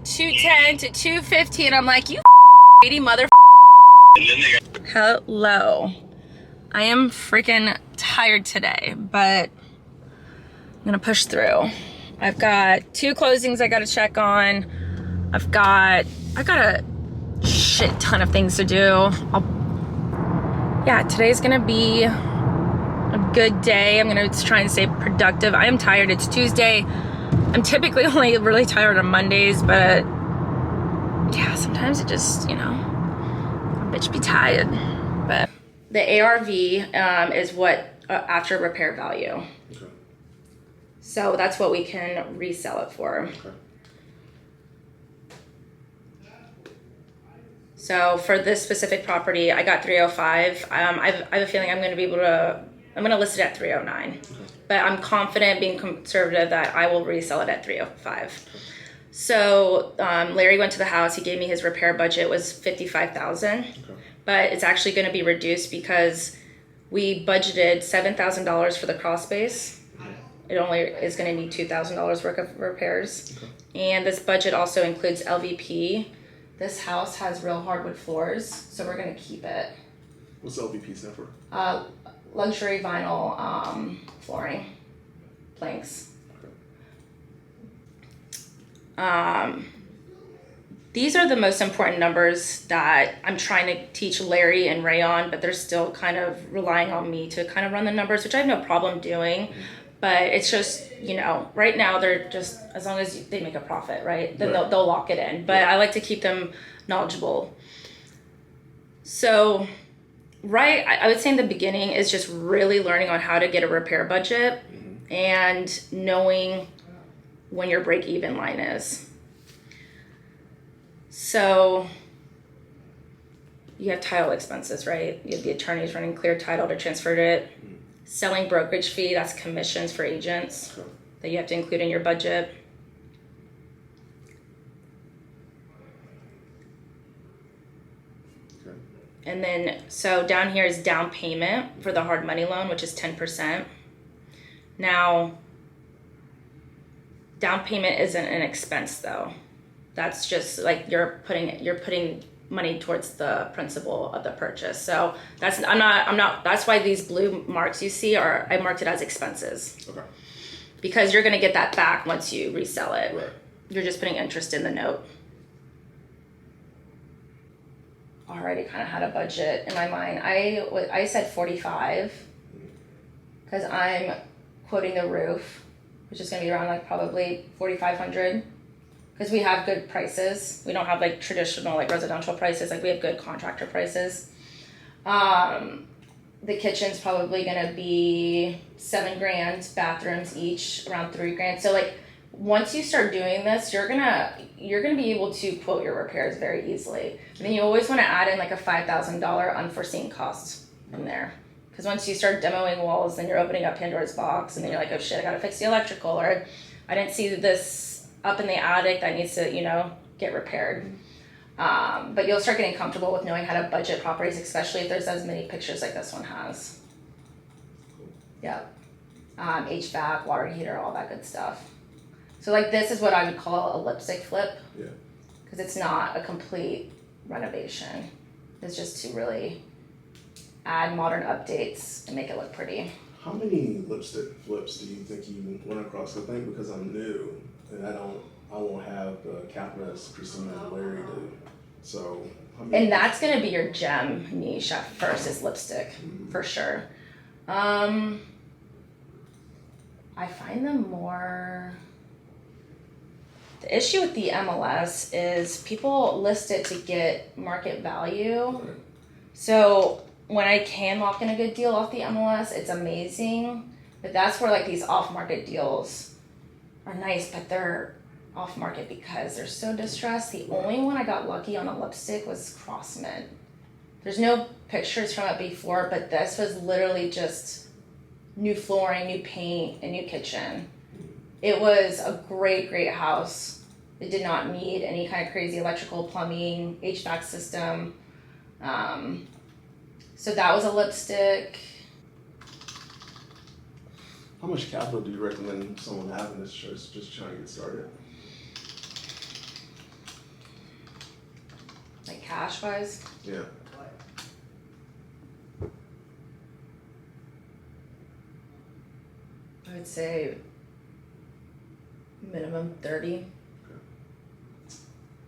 210 to 250, and I'm like, you greedy mother. Hello. I am freaking tired today, but I'm gonna push through. I've got 2 closings I gotta check on. I've got a shit ton of things to do. Yeah, today's gonna be a good day. I'm gonna try and stay productive. I am tired. It's Tuesday. I'm typically only really tired on Mondays, but yeah, sometimes it just, a bitch be tired. But the ARV is what after repair value. Okay. So that's what we can resell it for. Okay. So for this specific property, I got 305. I have a feeling I'm going to list it at 309. Okay. But I'm confident, being conservative, that I will resell it at 305. Okay. So Larry went to the house. He gave me his repair budget was $55,000. Okay. But it's actually going to be reduced because we budgeted $7,000 for the crawl space. Okay. It only is going to need $2,000 worth of repairs. Okay. And this budget also includes LVP. This house has real hardwood floors, so we're going to keep it. What's LVP stand for? Luxury vinyl flooring planks. Okay. These are the most important numbers that I'm trying to teach Larry and Ray on, but they're still kind of relying on me to kind of run the numbers, which I have no problem doing. Mm-hmm. But it's just, right now they're just, as long as they make a profit, right? Then right. They'll lock it in. But yeah. I like to keep them knowledgeable. So, right, I would say in the beginning is just really learning on how to get a repair budget. Mm-hmm. And knowing when your break-even line is. So you have title expenses, right? You have the attorneys running clear title to transfer it. Mm-hmm. Selling brokerage fee, that's commissions for agents. Okay. That you have to include in your budget. Okay. And then, so down here is down payment for the hard money loan, which is 10%. Now, down payment isn't an expense though. That's just like you're putting money towards the principal of the purchase. So that's that's why these blue marks you see I marked it as expenses. Okay. Because you're gonna get that back once you resell it. Right. You're just putting interest in the note. Already kind of had a budget in my mind. I said 45 because I'm quoting the roof, which is gonna be around like probably 4,500. Because we have good prices. We don't have like traditional like residential prices. Like we have good contractor prices. The kitchen's probably gonna be $7,000, bathrooms each around $3,000. So like once you start doing this, you're gonna be able to quote your repairs very easily. And then you always want to add in like a $5,000 unforeseen cost in there. Because once you start demoing walls, then you're opening up Pandora's box, and then you're like, oh shit, I gotta fix the electrical, or I didn't see this up in the attic that needs to, get repaired. But you'll start getting comfortable with knowing how to budget properties, especially if there's as many pictures like this one has. Yep. HVAC, water heater, all that good stuff. So like this is what I would call a lipstick flip. Yeah. Because it's not a complete renovation. It's just to really add modern updates and make it look pretty. How many lipstick flips do you think you went across? I think because I'm new and I won't have the capital as Christina and Larry do. So. And that's gonna be your gem niche at first is lipstick, mm-hmm. for sure. I find them more. The issue with the MLS is people list it to get market value. Right. So when I can lock in a good deal off the MLS, it's amazing. But that's where like these off-market deals are nice, but they're off-market because they're so distressed. The only one I got lucky on a lipstick was Crossman. There's no pictures from it before, but this was literally just new flooring, new paint, a new kitchen. It was a great, great house. It did not need any kind of crazy electrical, plumbing, HVAC system. So that was a lipstick. How much capital do you recommend someone having this just trying to get started? cash wise. Yeah. I would say minimum 30.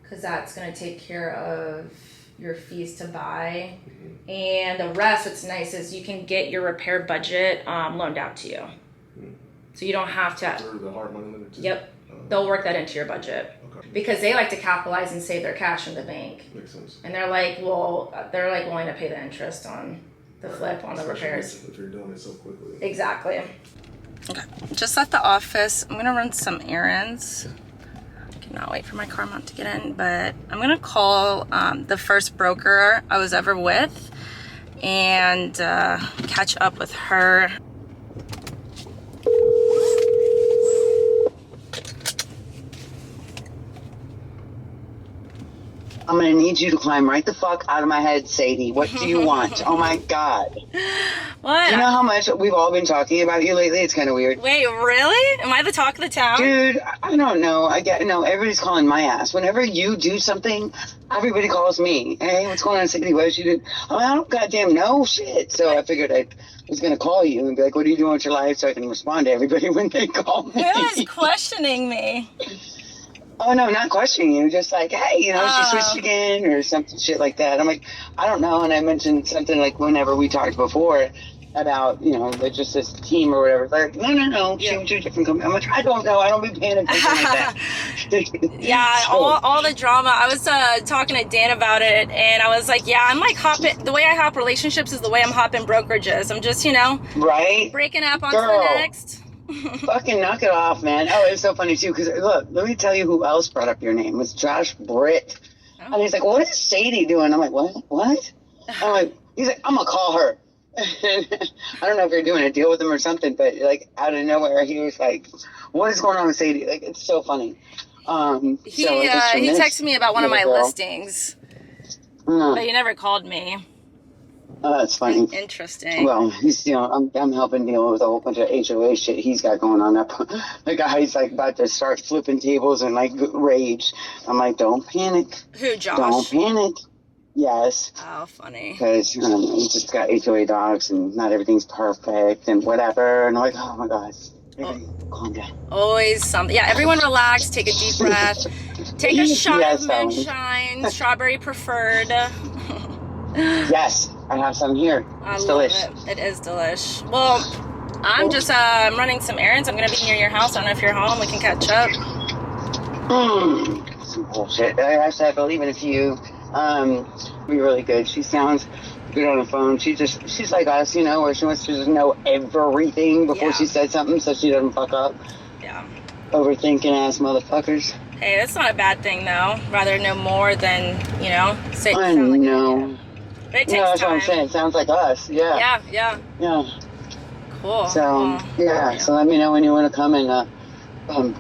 Because that's going to take care of your fees to buy. Mm-hmm. And the rest, what's nice is you can get your repair budget loaned out to you. Mm-hmm. So you don't have to. Or the hard money limit too? Yep. They'll work that into your budget. Okay. Because they like to capitalize and save their cash in the bank. Makes sense. And they're like, well, they're like willing to pay the interest on the flip on the repairs. If you're doing it so quickly. Exactly. Okay. Just left the office. I'm going to run some errands. Cannot wait for my car mount to get in, but I'm gonna call the first broker I was ever with and catch up with her. I'm gonna need you to climb right the fuck out of my head, Sadie. What do you want? Oh my God. What? You know how much we've all been talking about you lately? It's kind of weird. Wait, really? Am I the talk of the town? Dude, I don't know. No, everybody's calling my ass. Whenever you do something, everybody calls me. Hey, what's going on, Sadie? What did you do? I don't goddamn know shit. So I figured I was gonna call you and be like, what are you doing with your life? So I can respond to everybody when they call me. Who is questioning me? Oh, no, not questioning you. Just like, hey, she switched again or something shit like that. I'm like, I don't know. And I mentioned something like whenever we talked before about, just this team or whatever. Like, no. She went to a different company. I'm like, I don't know. I don't be paying attention like that. Yeah, So, all the drama. I was talking to Dan about it, and I was like, yeah, I'm like hopping. The way I hop relationships is the way I'm hopping brokerages. I'm just, right? breaking up onto Girl. the next. Fucking knock it off, man. Oh, it's so funny, too, because, look, let me tell you who else brought up your name. It was Josh Britt. Oh. And he's like, what is Sadie doing? I'm like, what? I'm like, he's like, I'm going to call her. I don't know if you're doing a deal with him or something, but, like, out of nowhere, he was like, what is going on with Sadie? Like, it's so funny. He texted me about one of my listings, but he never called me. Oh, that's funny. Interesting. Well, he's, I'm helping deal with a whole bunch of HOA shit he's got going on. The guy's like about to start flipping tables and like rage. I'm like, don't panic. Who, Josh? Don't panic. Yes. Oh, funny. Because he just got HOA dogs and not everything's perfect and whatever. And I'm like, oh my God. Calm down. Always something. Yeah, everyone relax. Take a deep breath. Take a shot of moonshine. Strawberry preferred. Yes, I have some here. It's delicious. It is delish. Well, I'm just I'm running some errands. I'm gonna be near your house. I don't know if you're home. We can catch up. Some bullshit. I actually have to leave in a few. Be really good. She sounds good on the phone. She's like us, where she wants to just know everything before she says something, so she doesn't fuck up. Yeah. Overthinking ass motherfuckers. Hey, that's not a bad thing though. Rather know more than say. I know. Like but it takes that's time. what I'm saying. It sounds like us. Yeah. Yeah. Cool. So so let me know when you want to come and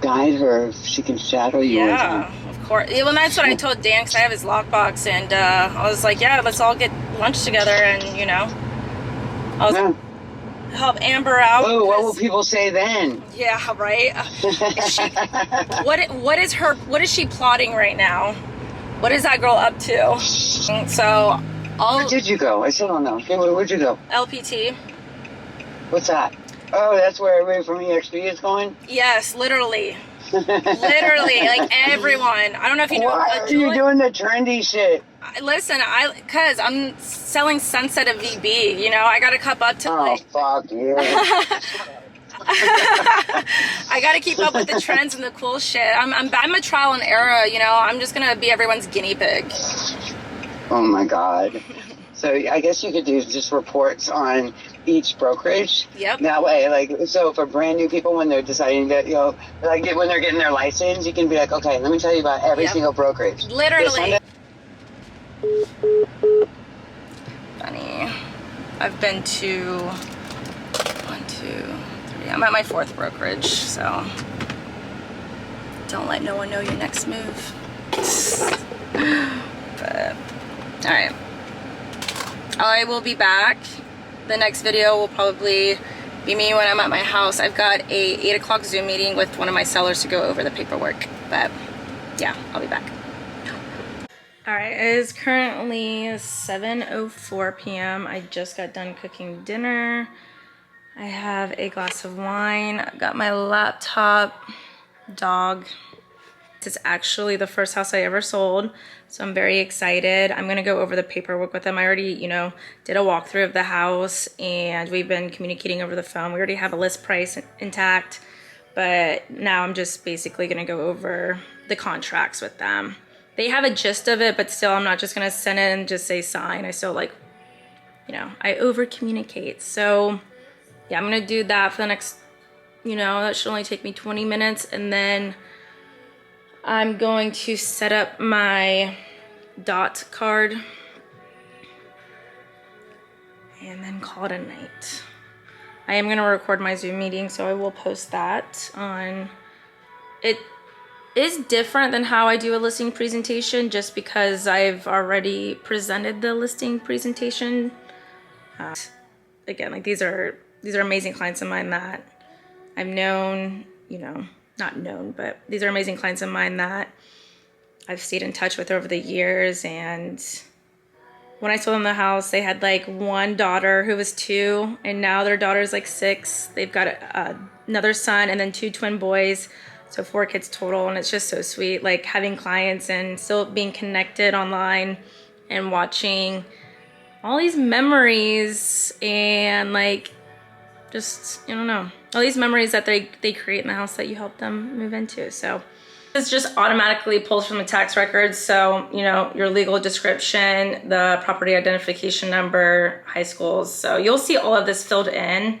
guide her if she can shadow you. Yeah, of course. Yeah, well, that's what I told Dan because I have his lockbox, and I was like, yeah, let's all get lunch together, and I was help Amber out. Oh, what will people say then? Yeah, right. What is she plotting right now? What is that girl up to? So, where did you go? I still don't know. Okay, where'd you go? LPT. What's that? Oh, that's where everybody from EXP is going? Yes, literally. Literally, like everyone. I don't know if you know. Why are you doing the trendy shit? Listen, because I'm selling Sunset of VB. I got to keep up to fuck you. I got to keep up with the trends and the cool shit. I'm a trial and error. I'm just gonna be everyone's guinea pig. Oh my God. So I guess you could do just reports on each brokerage. Yep. That way, so for brand new people when they're deciding to, when they're getting their license, you can be like, okay, let me tell you about every single brokerage. Literally. Funny. I've been to 1, 2, 3. I'm at my 4th brokerage, so don't let no one know your next move. But all right. I will be back. The next video will probably be me when I'm at my house. I've got a 8 o'clock Zoom meeting with one of my sellers to go over the paperwork. But yeah, I'll be back. All right, it is currently 7:04 p.m. I just got done cooking dinner. I have a glass of wine. I've got my laptop, dog. It's actually the first house I ever sold, so I'm very excited. I'm gonna go over the paperwork with them. I already, did a walkthrough of the house, and we've been communicating over the phone. We already have a list price intact, but now I'm just basically gonna go over the contracts with them. They have a gist of it, but still I'm not just gonna send it and just say sign. I still I over communicate. So yeah, I'm gonna do that for the next, that should only take me 20 minutes, and then I'm going to set up my dot card and then call it a night. I am gonna record my Zoom meeting, so I will post that on. It is different than how I do a listing presentation, just because I've already presented the listing presentation. Again, like these are amazing clients of mine that I've known, not known, but these are amazing clients of mine that I've stayed in touch with over the years. And when I sold them the house, they had like one daughter who was 2, and now their daughter's like 6. They've got another son and then 2 twin boys, so 4 kids total. And it's just so sweet, like having clients and still being connected online and watching all these memories and like just, I don't know, all these memories that they create in the house that you help them move into. So this just automatically pulls from the tax records. So, your legal description, the property identification number, high schools. So you'll see all of this filled in.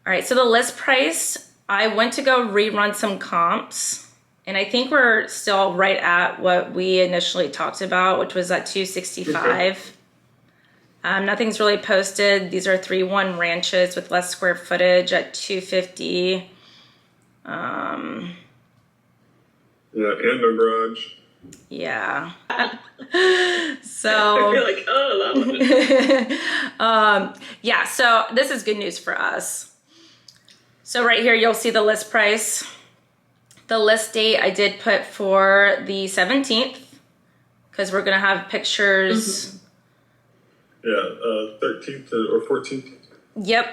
All right, so the list price, I went to go rerun some comps, and I think we're still right at what we initially talked about, which was at 265. Nothing's really posted. These are 3-1 ranches with less square footage at 250. Yeah, and no garage. Yeah. So You're like, oh, that one. yeah, so this is good news for us. So right here, you'll see the list price. The list date I did put for the 17th, because we're going to have pictures. Yeah, 13th or 14th. Yep.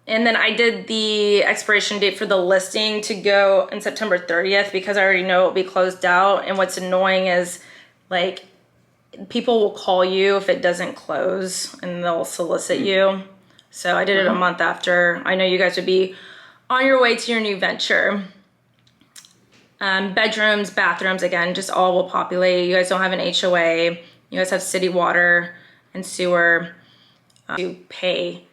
And then I did the expiration date for the listing to go in September 30th, because I already know it'll be closed out. And what's annoying is, like, people will call you if it doesn't close, and they'll solicit you. So I did it a month after. I know you guys would be on your way to your new venture. Bedrooms, bathrooms, again, just all will populate. You guys don't have an HOA. You guys have city water and sewer to pay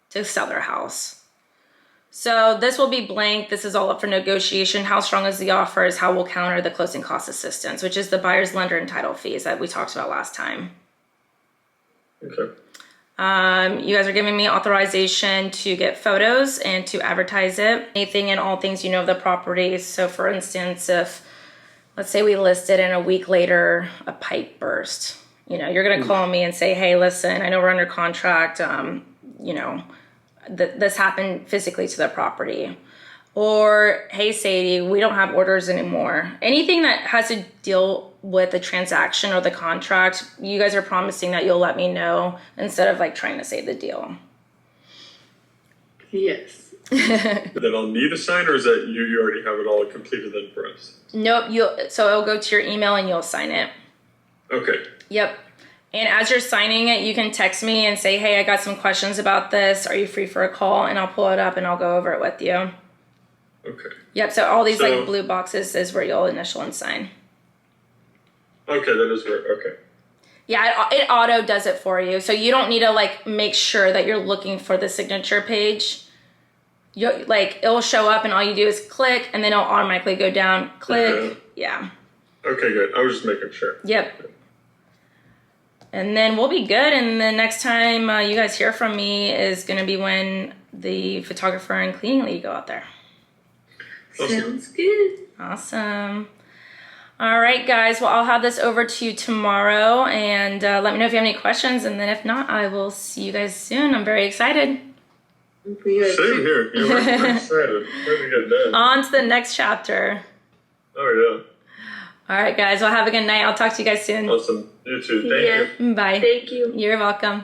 to sell their house. So this will be blank. This is all up for negotiation. How strong is the offer is how we'll counter the closing cost assistance, which is the buyer's lender and title fees that we talked about last time. Okay. You guys are giving me authorization to get photos and to advertise it. Anything and all things of the property. So for instance, if let's say we listed and a week later a pipe burst, you're going to call me and say, hey, listen, I know we're under contract. This happened physically to the property. Or, hey, Sadie, we don't have orders anymore. Anything that has to deal with the transaction or the contract, you guys are promising that you'll let me know instead of like trying to save the deal. Yes. Then I'll need a sign, or is that you already have it all completed then for us? Nope. So it'll go to your email and you'll sign it. Okay. Yep. And as you're signing it, you can text me and say, hey, I got some questions about this. Are you free for a call? And I'll pull it up and I'll go over it with you. Okay. Yep. So all these like blue boxes is where you'll initial and sign. Okay, that is where. Okay. Yeah, it auto does it for you. So you don't need to like make sure that you're looking for the signature page. It'll show up and all you do is click, and then it'll automatically go down. Click. Yeah. Okay, good. I was just making sure. Yep. And then we'll be good. And the next time you guys hear from me is going to be when the photographer and cleaning lady go out there. Awesome. Sounds good. Awesome. All right, guys. Well, I'll have this over to you tomorrow, and let me know if you have any questions. And then if not, I will see you guys soon. I'm very excited. Same here. We're excited. We're going to get done. On to the next chapter. Oh, All right, guys. Well, have a good night. I'll talk to you guys soon. Awesome. You too. Thank you. Bye. Thank you. You're welcome.